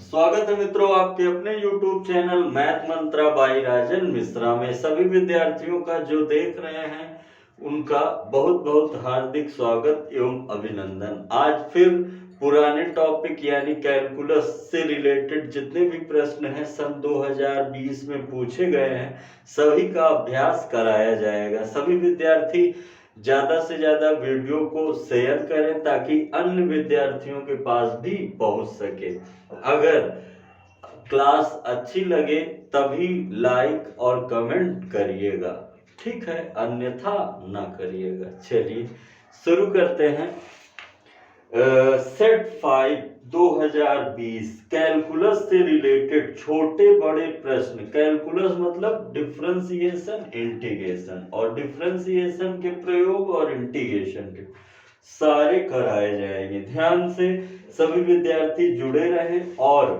स्वागत है मित्रों आपके अपने YouTube channel math mantra by Rajan Mishra में। सभी विद्यार्थियों का जो देख रहे हैं उनका बहुत बहुत हार्दिक स्वागत एवं अभिनंदन। आज फिर पुराने टॉपिक यानी कैलकुलस से रिलेटेड जितने भी प्रश्न हैं सन 2020 में पूछे गए हैं सभी का अभ्यास कराया जाएगा। सभी विद्यार्थी ज्यादा से ज्यादा वीडियो को शेयर करें ताकि अन्य विद्यार्थियों के पास भी पहुंच सके। अगर क्लास अच्छी लगे तभी लाइक और कमेंट करिएगा, ठीक है, अन्यथा ना करिएगा। चलिए शुरू करते हैं। सेट 5 2020 कैलकुलस से रिलेटेड छोटे बड़े प्रश्न। कैलकुलस मतलब डिफरेंशिएशन इंटीग्रेशन, और डिफरेंशिएशन के प्रयोग और इंटीग्रेशन के सारे कराए जाएंगे। ध्यान से सभी विद्यार्थी जुड़े रहें और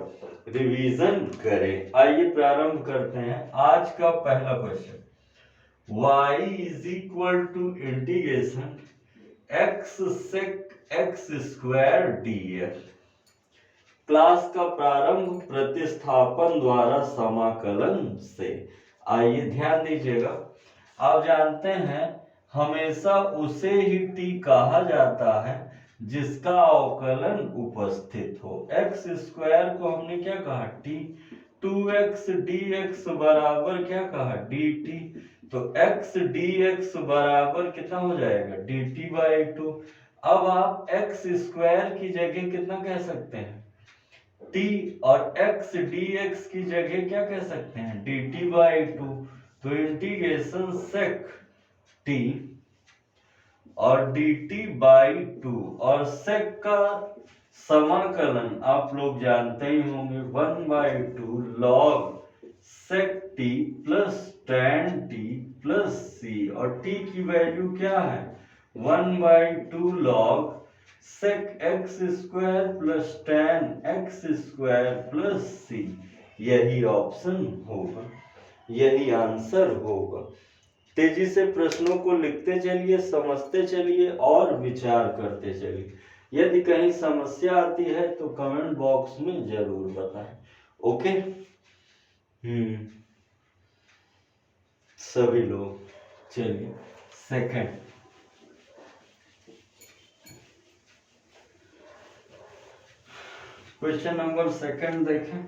रिवीजन करें। आइए प्रारंभ करते हैं। आज का पहला question, y is equal to integration x sec x square dx। Class का प्रारंभ प्रतिस्थापन द्वारा समाकलन से। आइए ध्यान दीजिएगा, आप जानते हैं हमेशा उसे ही t कहा जाता है जिसका अवकलन उपस्थित हो। x स्क्वायर को हमने क्या कहा, t। 2x dx बराबर क्या कहा, dt। तो x dx बराबर कितना हो जाएगा, dt बाई 2। अब आप x स्क्वायर की जगह कितना कह सकते हैं, t, और x dx की जगह क्या कह सकते हैं, dt बाई 2। तो इंटीग्रेशन सेक t और dt बाई 2 और सेक का समाकलन आप लोग जानते ही होंगे, 1/2 log सेक t plus tan t plus c। और t की वैल्यू क्या है, 1/2 log सेक x square plus tan x square plus c। यही ऑप्शन होगा, यही आंसर होगा। तेजी से प्रश्नों को लिखते चलिए, समझते चलिए और विचार करते चलिए। यदि कहीं समस्या आती है तो कमेंट बॉक्स में जरूर बताएं। ओके। सभी लोग चलिए सेकंड क्वेश्चन नंबर सेकंड देखें।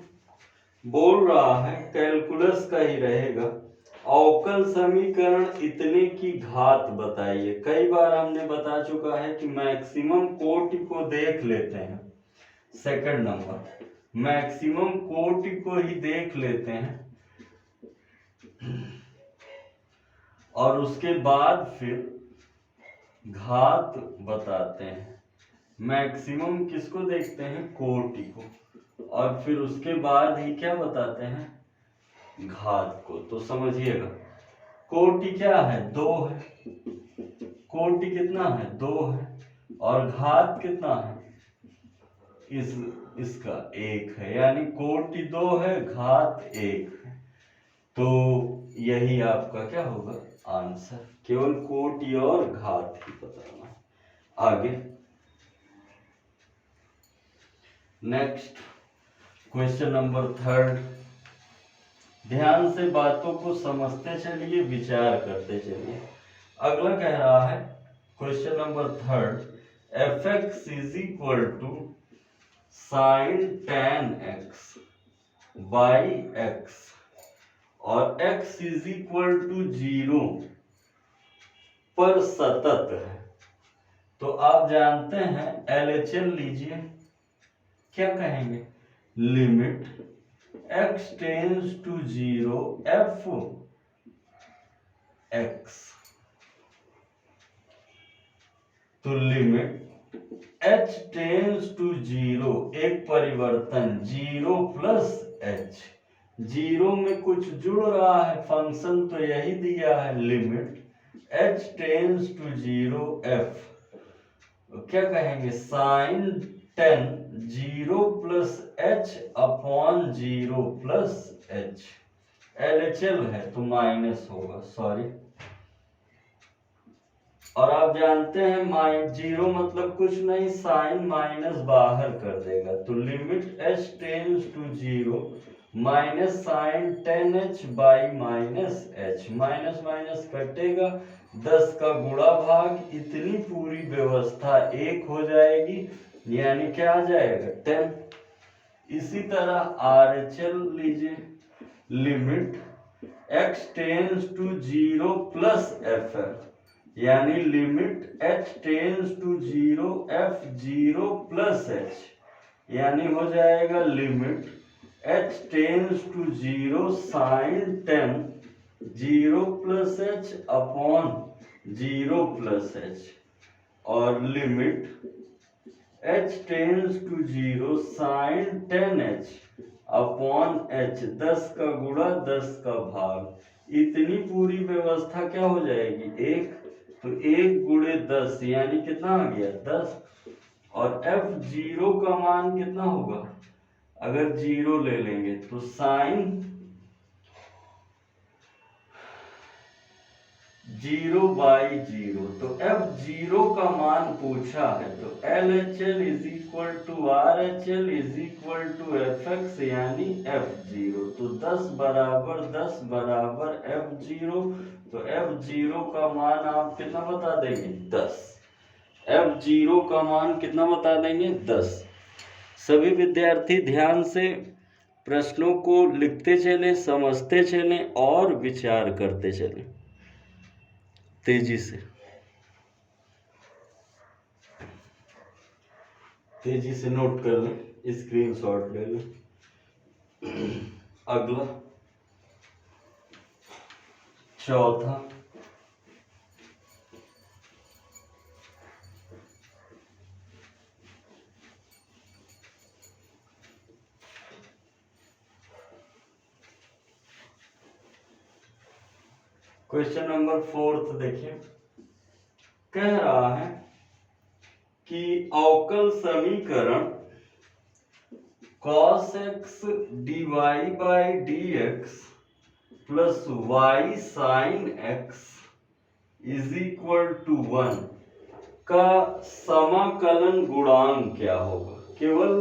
बोल रहा है कैलकुलस का ही रहेगा, अवकल समीकरण इतने की घात बताइए। कई बार हमने बता चुका है कि मैक्सिमम कोटि को देख लेते हैं। सेकंड नंबर मैक्सिमम कोटि को ही देख लेते हैं और उसके बाद फिर घात बताते हैं। मैक्सिमम किसको देखते हैं, कोटि को, और फिर उसके बाद ही क्या बताते हैं, घात को। तो समझिएगा, कोटि क्या है, 2 है, कोटि कितना है, 2 है, और घात कितना है, इसका 1 है, यानी कोटि 2 है, घात 1 है। तो यही आपका क्या होगा आंसर, केवल कोटि और घात ही बताना। आगे नेक्स्ट क्वेश्चन नंबर थर्ड। ध्यान से बातों को समझते चलिए, विचार करते चलिए। अगला कह रहा है question number third, f x is equal to sine tan x by x और x इज इक्वल टू 0 पर सतत है। तो आप जानते हैं LHL लीजिए, क्या कहेंगे, limit x tends to 0 f x। तो लिमिट h टेंस टू 0, एक परिवर्तन 0 प्लस h। 0 में कुछ जुड़ रहा है, फंक्शन तो यही दिया है, limit h tends to 0 f। क्या कहेंगे, sine 10 0 plus h upon 0 plus h। LHL है तो माइनस होगा, सॉरी। और आप जानते हैं जीरो मतलब कुछ नहीं, साइन माइनस बाहर कर देगा, तो limit h tends to zero minus sine 10h by minus h, minus minus कटेगा, 10 का गुणा भाग, इतनी पूरी व्यवस्था एक हो जाएगी, यानी क्या आ जाएगा 10। इसी तरह RHL लीजिए, limit x tends to zero plus FF, यानी limit h tends to zero f zero plus h, यानी हो जाएगा limit h tends to zero sine 10 zero plus h upon zero plus h, और limit h tends to zero sine 10h upon h, 10 का गुणा 10 का भाग, इतनी पूरी व्यवस्था क्या हो जाएगी एक, तो 1 गुणे 10 यानी कितना आ गया 10, और f जीरो का मान कितना होगा, अगर जीरो ले लेंगे तो साइन जीरो बाई जीरो, तो f जीरो का मान पूछा है, तो LHL is equal to RHL is equal to FX, यानी f जीरो, तो 10 बराबर f जीरो, तो f जीरो का मान आप कितना बता देंगे 10, f जीरो का मान कितना बता देंगे 10। सभी विद्यार्थी ध्यान से प्रश्नों को लिखते चलें, समझते चलें और विचार करते चलें तेजी से, तेजी से नोट कर लें, स्क्रीनशॉट ले लें। अगला चौथा, क्वेश्चन नंबर 4 देखिए, कह रहा है कि अवकल समीकरण cos x dy by dx plus y sine x is equal to 1 का समाकलन गुणांक क्या होगा, केवल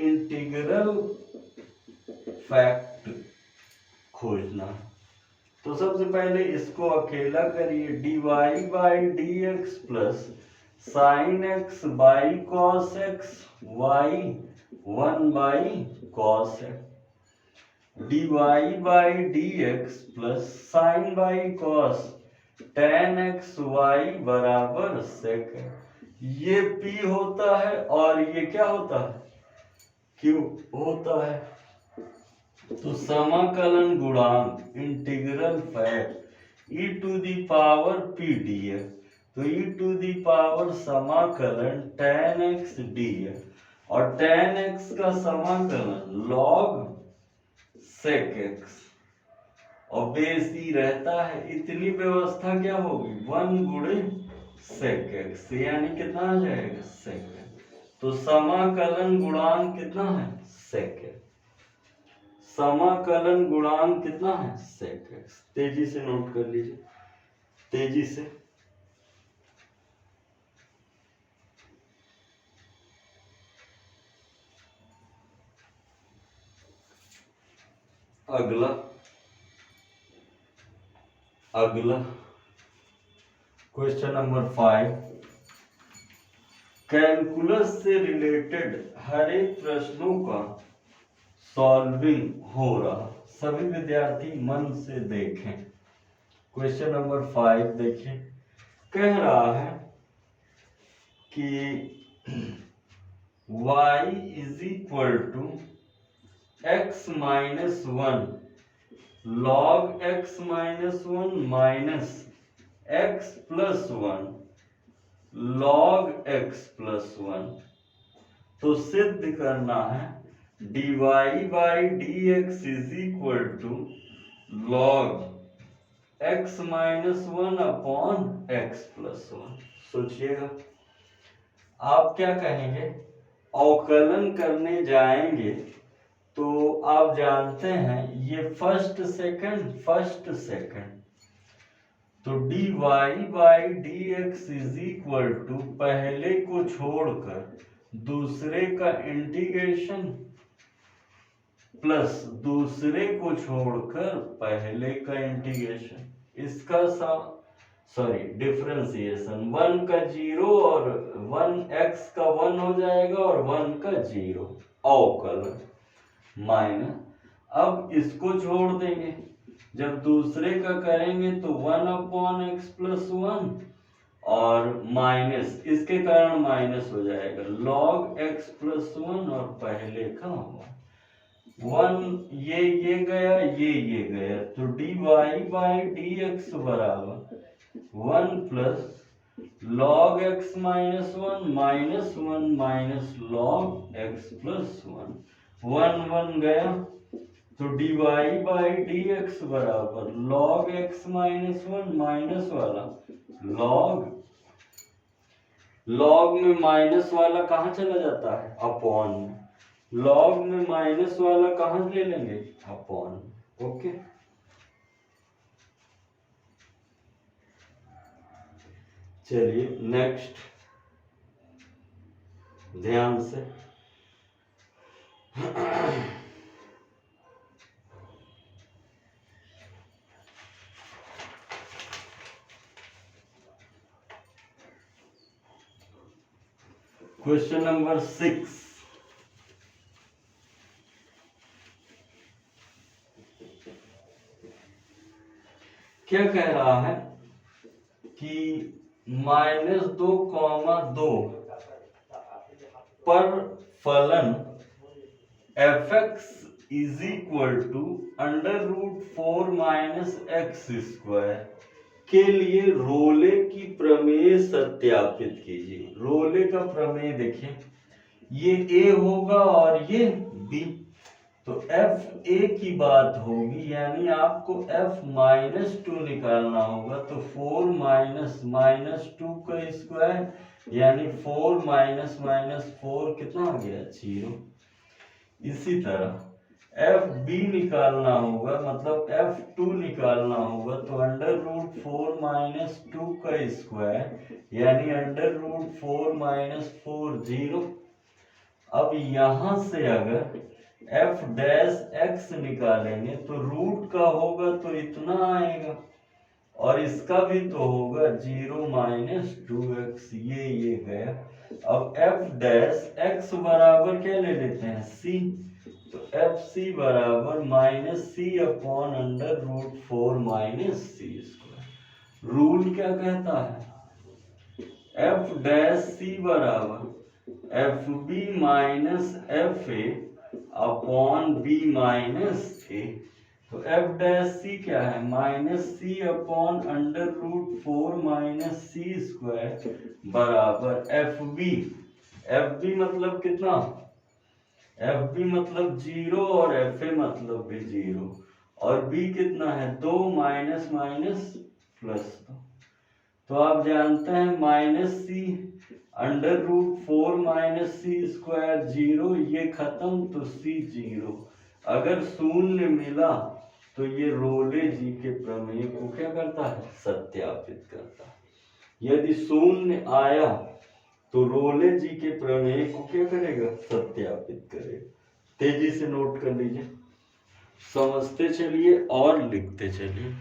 इंटीग्रल फैक्ट खोजना। तो सबसे पहले इसको अकेला करिए, dy by dx plus sign x by cos x y 1 by cos x, dy by dx plus sign by cos tan x y बराबर sec है, ये p होता है और ये क्या होता है q होता है। तो समाकलन गुणांक integral fact e to the power p dx, तो e टू दी पावर समाकलन tan x dx, और tan x का समाकलन log sec x, और बेस ही रहता है, इतनी व्यवस्था क्या होगी 1 गुणे sec x, यानी कितना आ जाएगा sec x। तो समाकलन गुणांक कितना है sec x, समाकलन गुणांक कितना है sec x, तेजी से नोट कर लीजिए, तेजी से। अगला क्वेश्चन नंबर 5, कैलकुलस से रिलेटेड हर एक प्रश्नों का सॉल्विंग हो रहा, सभी विद्यार्थी मन से देखें। क्वेश्चन नंबर 5 देखें, कह रहा है कि y is equal to x minus 1 log x minus 1 minus x plus 1 log x plus 1, तो सिद्ध करना है dy by dx is equal to log x minus 1 upon x plus 1। सोचिएगा आप क्या कहेंगे, अवकलन करने जाएंगे तो आप जानते हैं ये फर्स्ट सेकंड, तो dy by d x is equal to पहले को छोड़कर दूसरे का इंटीग्रेशन प्लस दूसरे को छोड़कर पहले का इंटीग्रेशन, इसका डिफरेंशिएशन। 1 का 0 और 1x का 1 हो जाएगा और 1 का 0 अवकलन माइनस। अब इसको छोड़ देंगे, जब दूसरे का करेंगे तो 1/x प्लस 1 और माइनस, इसके कारण माइनस हो जाएगा log x प्लस 1 और पहले का 1 ये गया ये गया, तो dy बाई डी एक्स बराबर 1 plus log x minus 1 minus log x plus 1 गया, तो dy बाई डी एक्स बराबर log x माइनस 1 माइनस वाला log में माइनस वाला कहाँ चला जाता है, अपॉन में। log में माइनस वाला कहाँ ले लेंगे, अपॉन। ओके, चलिए नेक्स्ट, ध्यान से। क्वेश्चन नंबर 6, क्या कह रहा है कि -2,2 पर फलन f(x) is equal to √4 - x² के लिए रोले की प्रमेय सत्यापित कीजिए। रोले का प्रमेय देखिए, ये a होगा और ये b, तो f a की बात होगी, यानी आपको f-2 निकालना होगा, तो 4 - 2 का स्क्वायर यानी 4 - 4 कितना आ गया, 0। इसी तरह f(b) निकालना होगा, मतलब f(2) निकालना होगा, तो √4 - 2 का स्क्वायर यानी √4 - 4 0। अब यहां से अगर f' निकालेंगे तो रूट का होगा तो इतना आएगा, और इसका भी तो होगा 0 - 2x, ये गया। अब f' बराबर क्या ले लेते हैं, c, तो fc बराबर -c/√4 - c²। रूल क्या कहता है, f' बराबर fb - fa/b - a, तो f' क्या है, -c/√4 - c² बराबर fb मतलब कितना, fb मतलब 0 और fa मतलब भी 0, और b कितना है, 2 प्लस 2। तो आप जानते हैं -c/√4 - c² 0, ये खत्म, तो c 0। अगर शून्य मिला तो ये रोले जी के प्रमेय को क्या करता है, सत्यापित करता है। यदि शून्य आया तो रोले जी के प्रमेय को क्या करेगा, सत्यापित करेगा। तेजी से नोट कर लीजिए, समझते चलिए और लिखते चलिए।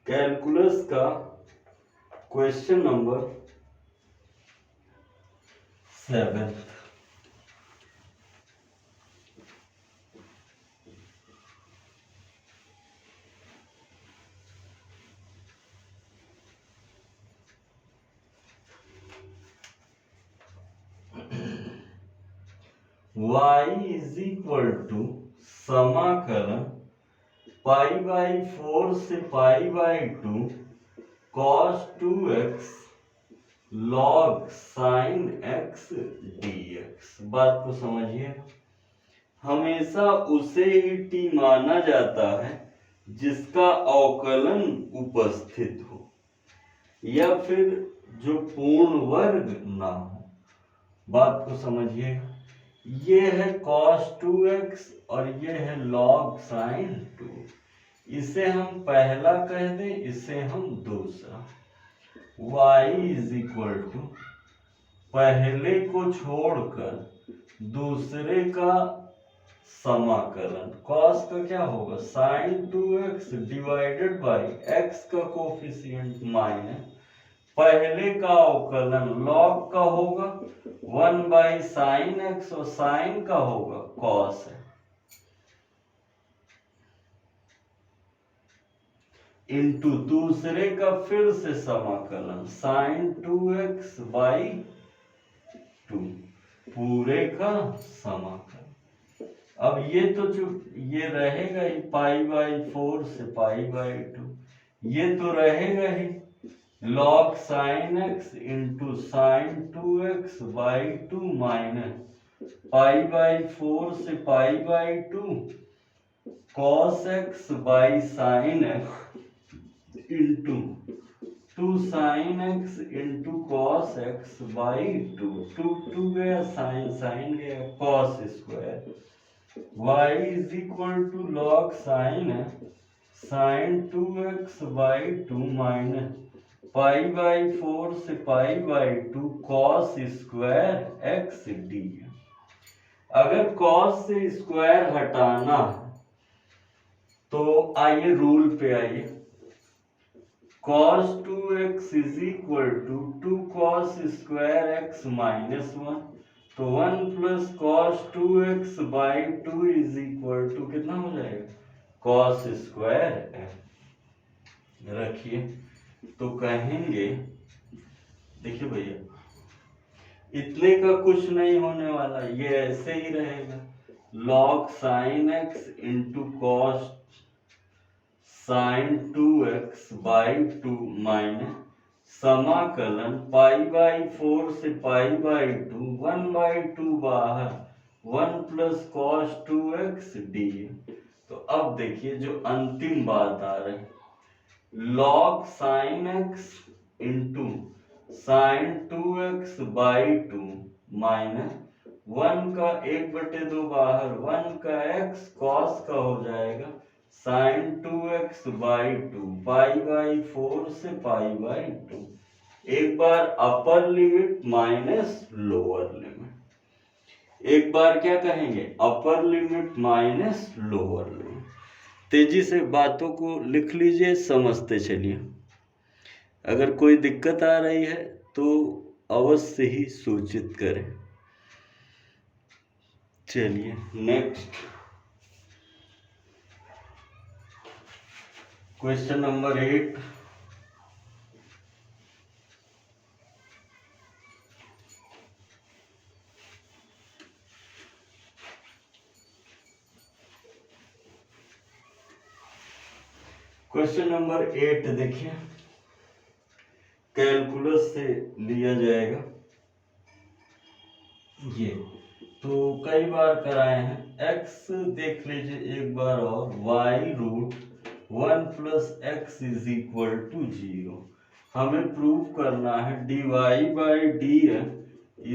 कैलकुलस का question number 7, y is equal to समाकलन π/4 से π/2 cos 2x log sin x dx। बात को समझिए, हमेशा उसे ही t माना जाता है जिसका अवकलन उपस्थित हो, या फिर जो पूर्ण वर्ग ना हो। बात को समझिए, ये है cos 2x और ये है log sin 2। इसे हम पहला कह दें, इसे हम दूसरा। y इज इक्वल टू पहले को छोड़कर दूसरे का समाकलन। cos का क्या होगा, sin 2x divided by x का कोफिशिएंट माइनस पहले का अवकलन log का होगा 1 बाई साइन एक्स और साइन का होगा cos है, इंटू दूसरे का फिर से समाकलन sin 2x बाई 2 पूरे का समाकलन। अब ये तो जो ये रहेगा ही पाई बाई 4 से पाई बाई 2, ये तो रहेगा ही log sin x into sine 2x by 2 minus pi by 4 से pi by 2 cos x by sine x into 2 sine x into cos x by 2, 2 गया, साइन साइन गया, cos square y is equal to log sine sine 2x by 2 minus pi by 4 से pi by 2 cos square x d। अगर cos से square हटाना है तो आइए rule पे आइए, cos 2x is equal to 2 cos square x minus 1, तो 1 plus cos 2x by 2 is equal to कितना हो जाएगा, cos स्क्वायर x। रखिए तो कहेंगे, देखिए भैया इतने का कुछ नहीं होने वाला, ये ऐसे ही रहेगा log sin x into cos sin 2x by 2 minus समाकलन पाई बाई 4 से पाई बाई 2, 1 बाई 2 बाहर, 1 प्लस cos 2x d। तो अब देखिए जो अंतिम बात आ रही, log sin x into sine 2x by 2 minus 1 का 1/2 बाहर, 1 का x cos का हो जाएगा sign 2x by 2 pi by 4 से पाई बाई 2। एक बार upper limit minus lower limit, एक बार क्या कहेंगे, upper limit minus lower limit. तेजी से बातों को लिख लीजिए, समझते चलिए। अगर कोई दिक्कत आ रही है तो अवश्य ही सूचित करें। चलिए next question number 8। Question number 8 देखिए, कैलकुलस से लिया जाएगा। ये तो कई बार कराए हैं, x देख लीजिए एक बार और, y root 1 plus x is equal to 0। हमें प्रूव करना है dy by d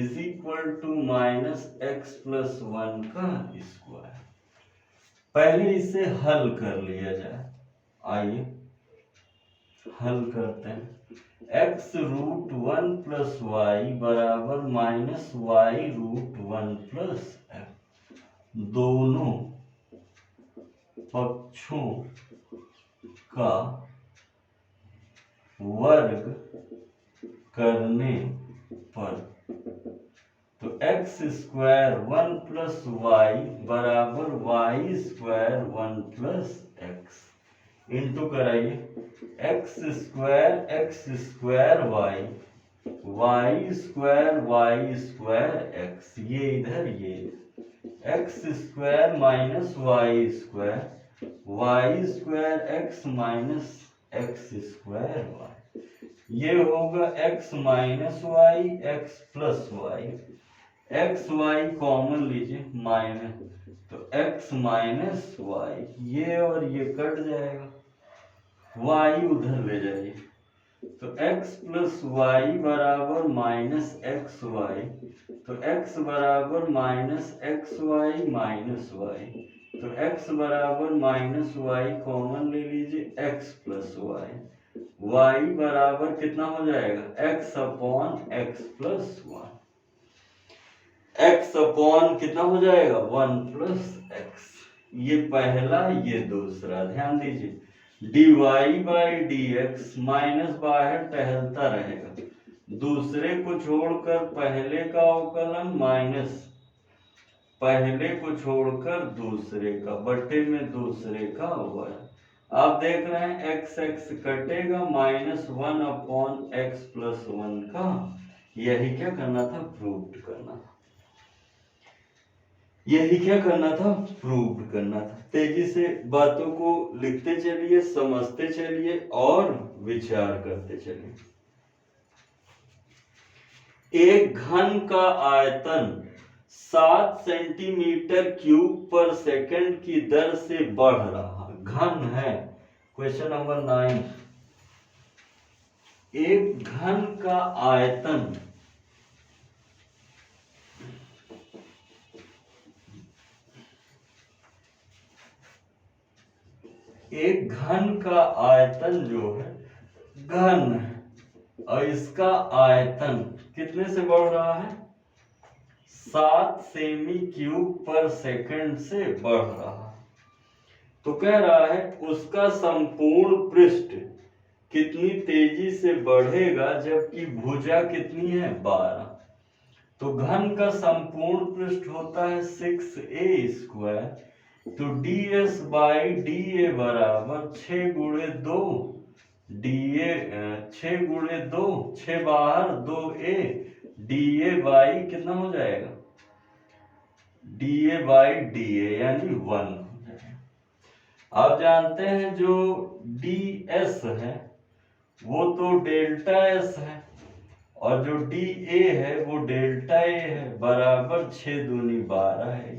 is equal to minus x plus 1 का स्क्वायर। पहले इसे हल कर लिया जाए, आइए हल करते हैं। x रूट 1 प्लस वाई बराबर minus y root 1 plus x, दोनों पक्षों का वर्ग करने पर, तो एक्स स्क्वायर 1 प्लस वाई बराबर y square 1 plus x, into कराइए x square y square x, ये इधर ये x square minus y square x minus x square y, ये होगा x minus y x plus y, x y common लीजिए minus, तो x minus Y, ये और ये कट जाएगा, y उधर ले जाइए तो x प्लस वाई बराबर माइनस एक्स वाई, तो x बराबर minus x y minus y, तो x बराबर माइनस वाई कॉमन ले लीजिए, x प्लस वाई, y बराबर कितना हो जाएगा x upon x plus one, x upon कितना हो जाएगा 1 प्लस एक्स। ये पहला ये दूसरा, ध्यान दीजिए dy by d x minus बाहर टहलता रहेगा, दूसरे को छोड़कर पहले का अवकलन माइनस पहले को छोड़कर दूसरे का बटे में दूसरे का अवयव। आप देख रहे हैं एक्स एक्स कटेगा, minus 1 upon x plus one का, यही क्या करना था प्रूव करना था, यही क्या करना था प्रूव करना था। तेजी से बातों को लिखते चलिए, समझते चलिए और विचार करते चलिए। एक घन का आयतन 7 सेंटीमीटर क्यूब पर सेकंड की दर से बढ़ रहा, घन है, क्वेश्चन नंबर 9। एक घन का आयतन एक घन का आयतन जो है घन है और इसका आयतन कितने से बढ़ रहा है 7 सेमी क्यूब पर सेकंड से बढ़ रहा है। तो कह रहा है उसका संपूर्ण पृष्ठ कितनी तेजी से बढ़ेगा जबकि भुजा कितनी है 12। तो घन का संपूर्ण पृष्ठ होता है 6a स्क्वायर, तो ds बाई डी ए बराबर 6 गुणे 2 डी 6 गुणे 2 6 बाहर 2a डी ए बाई कितना हो जाएगा D A by D A यानी 1। आप जानते हैं जो डी एस है वो तो डेल्टा एस है और जो डी ए है वो डेल्टा ए है, बराबर 6 दूनी 12 है।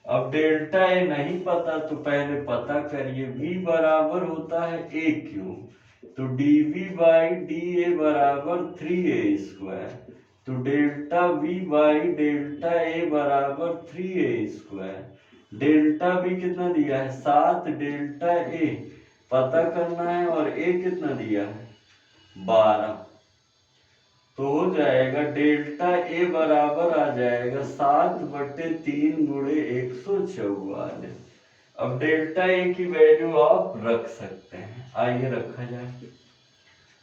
अब डेल्टा ए नहीं पता तो पहले पता करिए, v बराबर होता है a क्यूब, तो dv बाई डी ए बराबर 3a स्क्वायर, तो delta v by delta a बराबर 3a स्क्वायर। डेल्टा v कितना दिया है 7, डेल्टा a पता करना है और a कितना दिया है 12, तो हो जाएगा डेल्टा ए बराबर आ जाएगा 7/3 गुणे 144। अब डेल्टा ए की वैल्यू आप रख सकते हैं, आइए रखा जाए।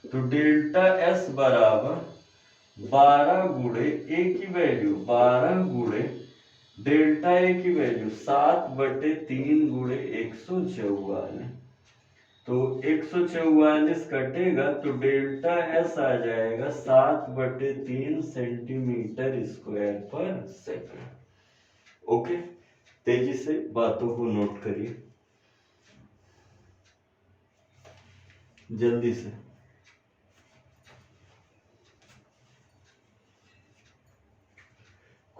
तो डेल्टा एस बराबर 12 गुणे ए की वैल्यू 12 गुणे डेल्टा ए की वैल्यू 7/3 गुणे 144, तो 144 कटेगा तो डेल्टा एस आ जाएगा 7/3 सेंटीमीटर स्क्वायर पर सेकंड। ओके, तेजी से बातों को नोट करिए जल्दी से।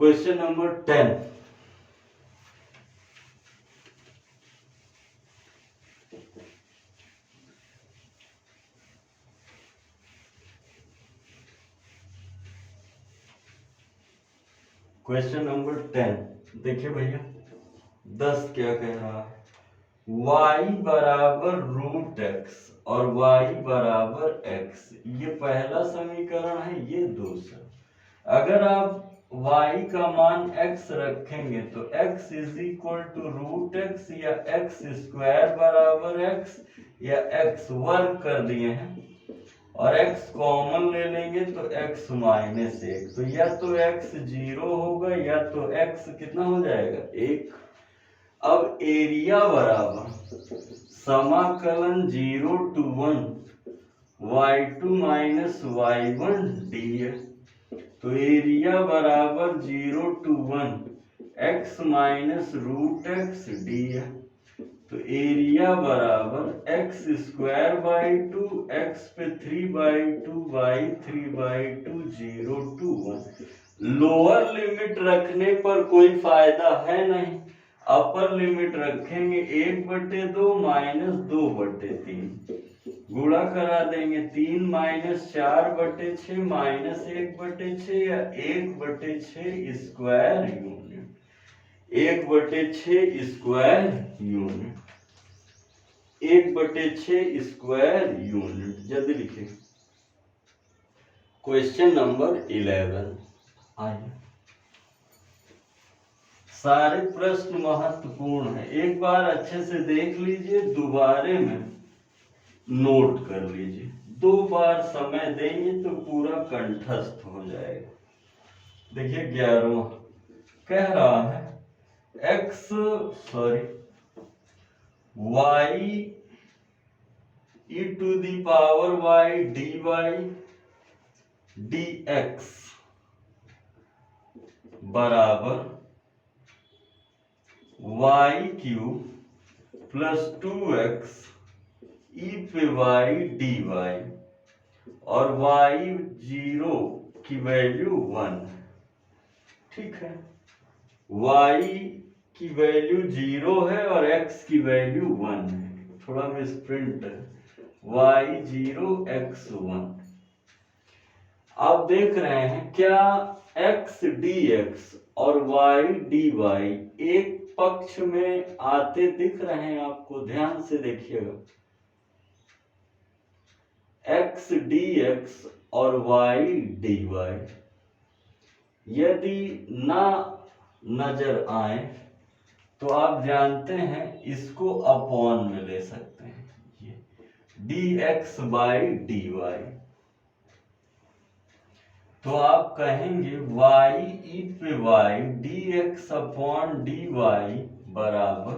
क्वेश्चन नंबर 10, क्वेश्चन नंबर 10 देखिए भैया 10 क्या कह रहा है, y बराबर रूट एक्स और y बराबर x, ये पहला समीकरण है, ये दूसरा। अगर आप y का मान x रखेंगे तो x is equal to root x या x स्क्वायर बराबर x या x वर्ग कर दिए हैं और x कॉमन ले लेंगे तो x माइनस 1, तो या तो x 0 होगा या तो x कितना हो जाएगा 1। अब एरिया बराबर समाकलन 0 to 1 y2 minus y1 dx, तो एरिया बराबर 0 to 1 x minus root x dx, तो एरिया बराबर एक्स स्क्वायर बाई 2 एक्स पे 3/2 बाई 3/2 0 to 1। लोअर लिमिट रखने पर कोई फायदा है नहीं, अपर लिमिट रखेंगे 1/2 माइनस 2/3 गुणा करा देंगे 3 माइनस 4/6 माइनस 1/6 या 1/6 square unit, 1/6 square unit, 1/6 square unit. जल्दी लिखिए। Question number 11। आइए, सारे प्रश्न महत्वपूर्ण है, एक बार अच्छे से देख लीजिए, दोबारे में नोट कर लीजिए, 2 बार समय देंगे तो पूरा कंठस्थ हो जाएगा। देखिए 11वां कह रहा है y e to the power y dy dx बराबर y क्यूब प्लस 2x ई पे y dy और y0 की वैल्यू 1। ठीक है, y की वैल्यू 0 है और x की वैल्यू 1 है, थोड़ा मिसप्रिंट है, y0 x1। आप देख रहे हैं क्या x dx और y dy एक पक्ष में आते दिख रहे हैं आपको? ध्यान से देखिएगा, x dx और y dy यदि ना नजर आए तो आप जानते हैं इसको अपॉन में ले सकते हैं, ये dx बाई dy। तो आप कहेंगे y e पे y dx अपॉन dy बराबर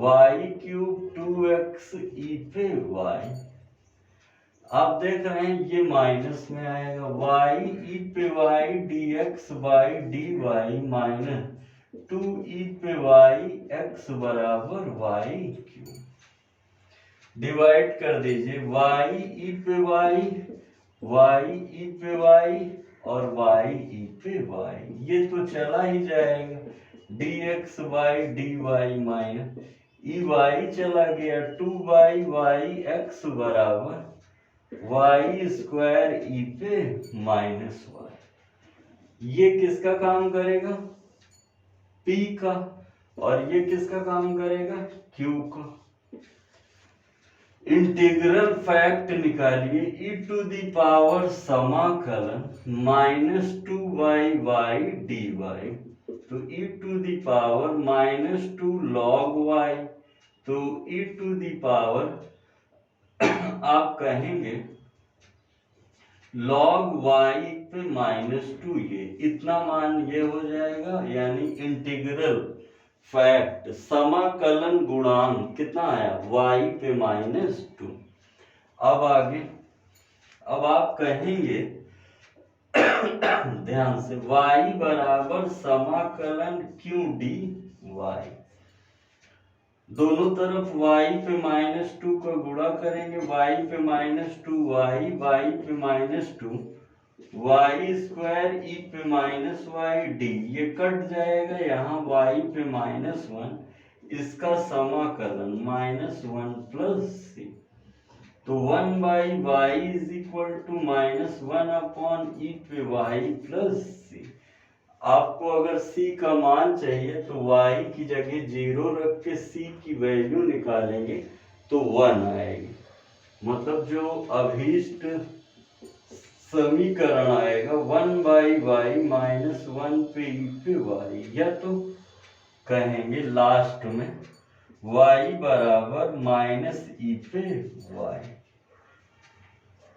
y क्यूब 2x e पे y। आप देख रहे हैं ये माइनस में आएगा, y e पे y dx by dy minus 2 e पे y x बराबर y क्यूब। डिवाइड कर दीजिए, y e पे y e पे y और y e पे y, ये तो चला ही जाएगा, dx by dy minus E y चला गया, 2 बाई y x बराबर y स्क्वायर ई पे माइनस y। ये किसका काम करेगा? p का। और ये किसका काम करेगा? q का। इंटीग्रल फैक्ट निकालिए, e टू दी पावर समाकलन -2y dy, तो e to the power -2 log y, तो e टू दी पावर आप कहेंगे log y पे -2, ये इतना मान ये हो जाएगा, यानी इंटीग्रल फैक्ट समाकलन गुणांक कितना आया? y पे -2। अब आगे, अब आप कहेंगे ध्यान से, y बराबर समाकलन q dy, दोनों तरफ y पे -2 का गुणा करेंगे, y पे -2y, y पे -2 y स्क्वायर ई पे -y डी, ये कट जाएगा, यहाँ y पे -1, इसका समाकलन -1 प्लस c, तो 1 by y is equal to -1 upon e पे y प्लस c। आपको अगर c का मान चाहिए तो y की जगह 0 रख के c की वैल्यू निकालेंगे तो 1 आएगी, मतलब जो अभीष्ट समीकरण आएगा 1 बाई y -1 पे ई पे y, या तो कहेंगे लास्ट में y बराबर -e पे y,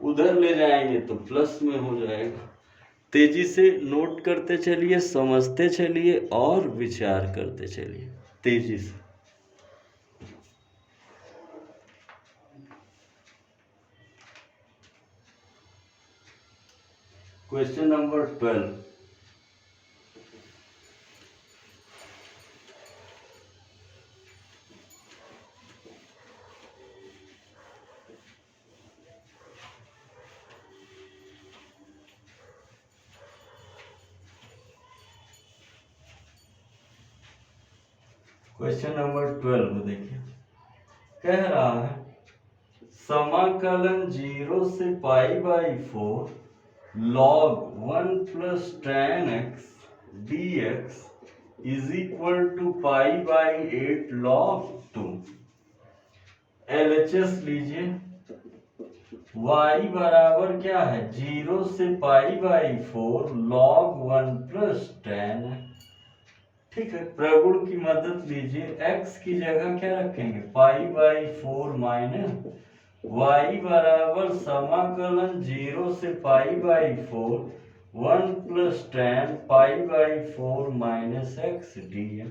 उधर ले जाएंगे तो प्लस में हो जाएगा। तेजी से नोट करते चलिए, समझते चलिए और विचार करते चलिए तेजी से। Question number 12। क्वेश्चन नंबर 12 देखिए, कह रहा है समाकलन 0 से pi by 4 log 1 plus tan x dx is equal to pi by 8 log 2। LHS लीजिए, y बराबर क्या है 0 से pi by 4 log 1 plus tan। ठीक है, प्रगुण की मदद लीजिए, x की जगह क्या रखेंगे पाई बाई 4 माइनस y बराबर समाकलन 0 से pi by 4 1 plus tan pi by 4 minus x D है।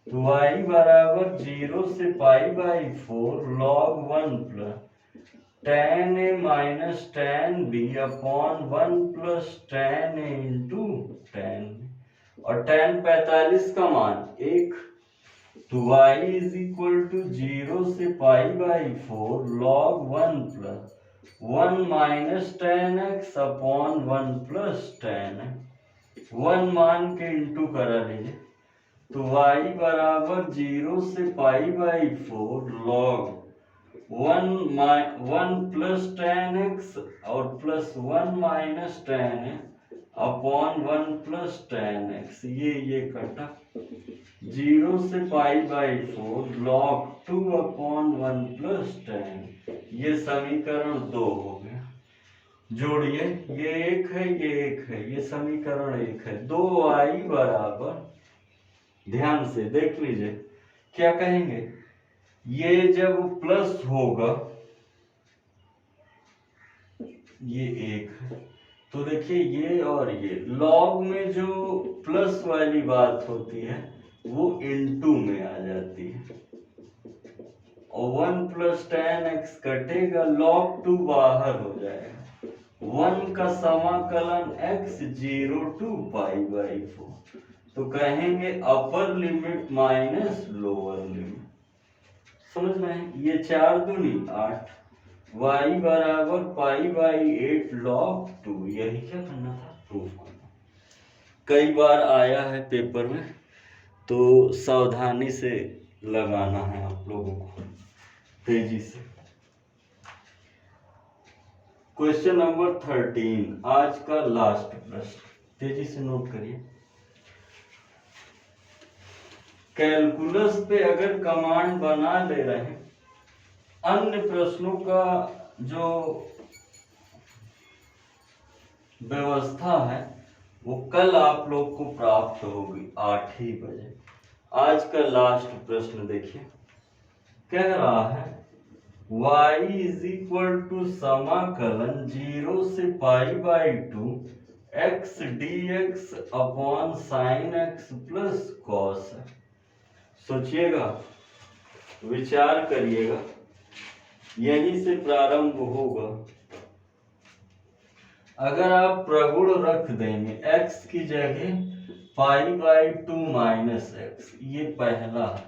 तो y बराबर 0 से pi by 4 log 1 plus tan a minus tan b upon 1 plus tan a into tan, और tan 45 का मान 1। तो y इज इक्वल टू 0 से pi by 4 log 1 plus 1 minus tan x upon 1 plus tan x, 1 मान के into करा लीजिए। तो y बराबर 0 से pi by 4 log 1 plus tan x और plus 1 minus tan x upon 1 plus tan x, ये कटा 0 से pi by 4 log 2 upon 1 plus tan, ये समीकरण 2 हो गया। जोड़िए, ये 1 है, ये 1 है, ये समीकरण 1 है। 2y बराबर, ध्यान से देख लीजिए क्या कहेंगे, ये जब प्लस होगा ये 1 है, तो देखिए ये और ये लॉग में जो प्लस वाली बात होती है वो इनटू में आ जाती है, और 1 प्लस tan x कटेगा, log 2 बाहर हो जाएगा, 1 का समाकलन x 0 टू पाई बाई 4, तो कहेंगे upper limit minus lower limit. समझ में है, ये 4 दूनी 8, y बराबर पाई बाई 8 log 2, यही क्या करना था, प्रूफ करना। कई बार आया है पेपर में, तो सावधानी से लगाना है आप लोगों को, तेजी से। क्वेश्चन नंबर 13, आज का लास्ट प्रश्न, तेजी से नोट करिए। कैलकुलस पे अगर कमांड बना ले रहे हैं, अन्य प्रश्नों का जो व्यवस्था है वो कल आप लोग को प्राप्त होगी 8 ही बजे। आज का लास्ट प्रश्न देखिए, कह रहा है y इज इक्वल टू समाकलन 0 से pi by 2 x dx upon sine x plus cos. सोचिएगा, विचार करिएगा, यहीं से प्रारंभ होगा। अगर आप प्रगुण रख देंगे x की जगह पाई बाई 2 माइनस एक्स, ये पहला है,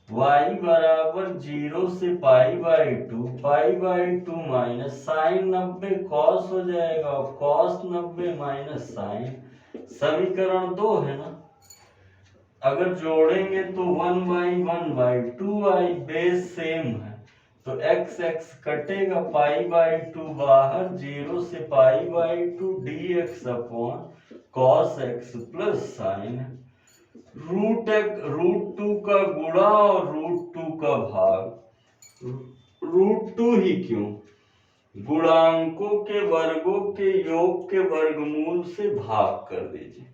y बराबर 0 से pi by 2 minus sine 90 cos हो जाएगा, और कॉस 90 माइनस साइन, समीकरण 2 है ना। अगर जोड़ेंगे तो 1 बाई 2i, बेस सेम है, तो x x कटेगा, पाई बाई 2 बाहर, 0 से pi by 2 dx upon cos x plus sine, root 2 का गुणा और रूट 2 का भाग। रूट 2 ही क्यों, गुणांकों के वर्गों के योग के वर्गमूल से भाग कर दीजिए,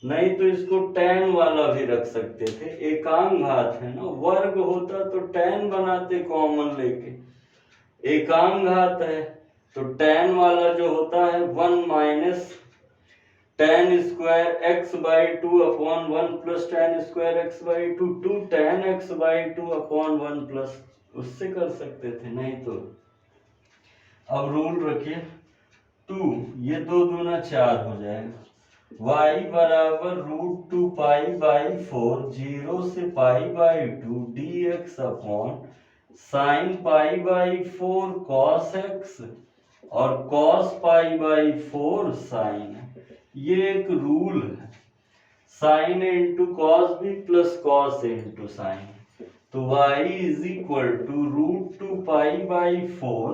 नहीं तो इसको tan वाला भी रख सकते थे, एकांक घात है ना, वर्ग होता तो tan बनाते कॉमन लेके, एकांक घात है तो tan वाला जो होता है 1 minus tan square x by 2 upon 1 plus tan square x by 2, 2 tan x by 2 upon 1 plus, उससे कर सकते थे, नहीं तो। अब रूल रखिए 2, ये 2 दूना 4 हो जाएगा, y बराबर रूट 2 पाई बाई 4 0 से pi by 2 dx upon sine pi by 4 cos x और cos पाई बाई 4 साइन, ये एक रूल है, साइन इंटू कॉस भी प्लस कॉस इंटू साइन, तो y इज इक्वल टू √2π/4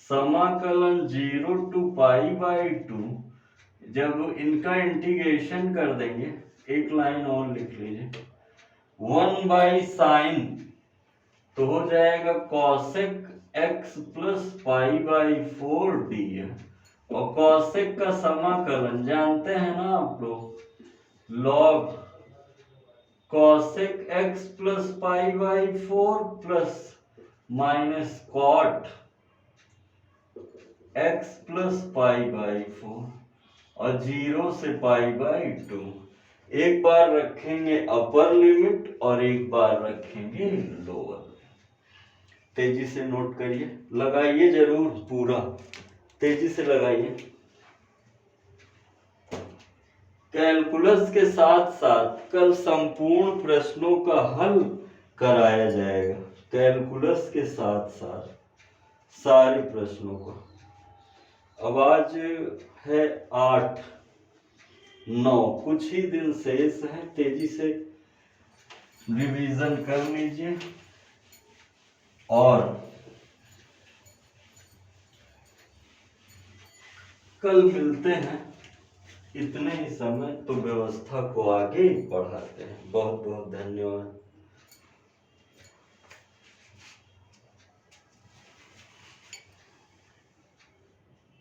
समाकलन 0 to π/2। जब इनका इंटीग्रेशन कर देंगे, एक लाइन और लिख लीजिए, 1/sin तो हो जाएगा cosec x प्लस π/4 dx। और cosec का समाकलन जानते हैं ना आप लोग, log cosec x plus π/4 plus minus cot x plus π/4 और 0 से π/2। एक बार रखेंगे अपर लिमिट और एक बार रखेंगे लोअर। तेजी से नोट करिए, लगाइए जरूर, पूरा तेजी से लगाइए। कैलकुलस के साथ साथ कल संपूर्ण प्रश्नों का हल कराया जाएगा। कैलकुलस के साथ साथ सारे प्रश्नों का। अब आज है 8, 9, कुछ ही दिन शेष है, तेजी से रिवीजन कर लीजिए। और कल मिलते हैं, इतने ही समय तो व्यवस्था को आगे बढ़ाते हैं। बहुत बहुत धन्यवाद।